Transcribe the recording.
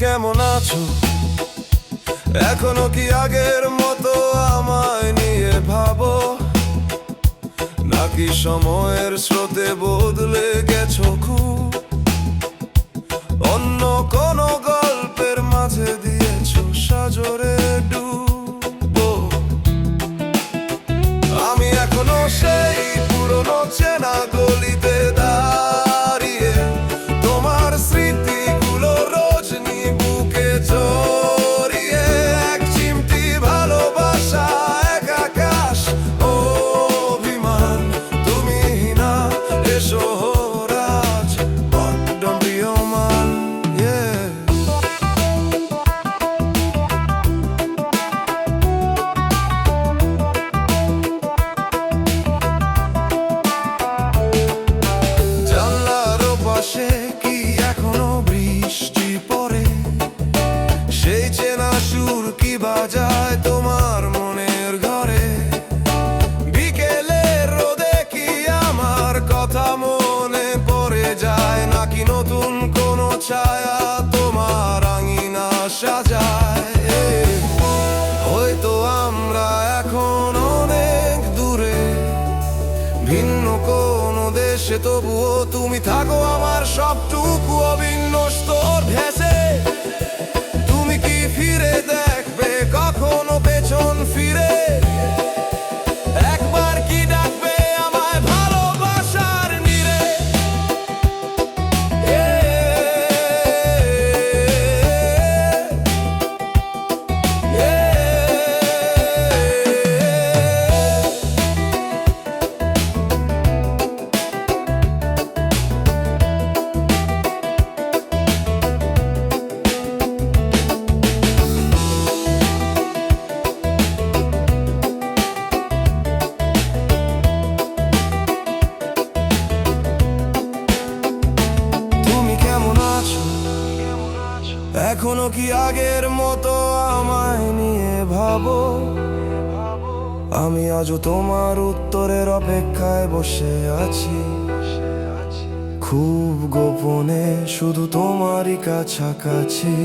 কেমন আছো? এখনো কি আগের মতো আমায় নিয়ে ভাবো, নাকি সময়ের স্রোতে বদলে গেছো খুব? অন্য কোনো গল্পের মাঝে দিয়েছো সাজরে ডুব। আমি এখনো সেই পুরনো চেনা গলিতে দাঁড়িয়ে, তোমার স্মৃতিগুলো রোজনি বুকে জড়িয়ে। এক চিমটি ভালোবাসা, এক আকাশ অভিমান, তুমি না এসো রাজ বড্ড প্রিয়মান। জানলার পাশে কি এখনো বৃষ্টি পড়ে? সেই চেনা সুর কি বাজায় তোমার মনের ঘরে? বিকেলের রোদে কি আমার কথা মনে পড়ে যায়, নাকি নতুন কোনো ছায়া তোমার আঙিনা সাজায়? হয়তো আমরা এখন অনেক দূরে, ভিন্ন কোনো দেশে, তবুও তুমি থাকো আমার সবটুকু অভিন্ন স্তর ভেসে। তুমি কি ফিরে দেখবে কখনো পেছন ফিরে? একবার কি ডাকবে আমায় ভালোবাসার নীড়ে? এখনো কি আগের মতো আমায় নিয়ে ভাবো? আমি আজও তোমার উত্তরের অপেক্ষায় বসে আছি, খুব গোপনে শুধু তোমারই কাছাকাছি।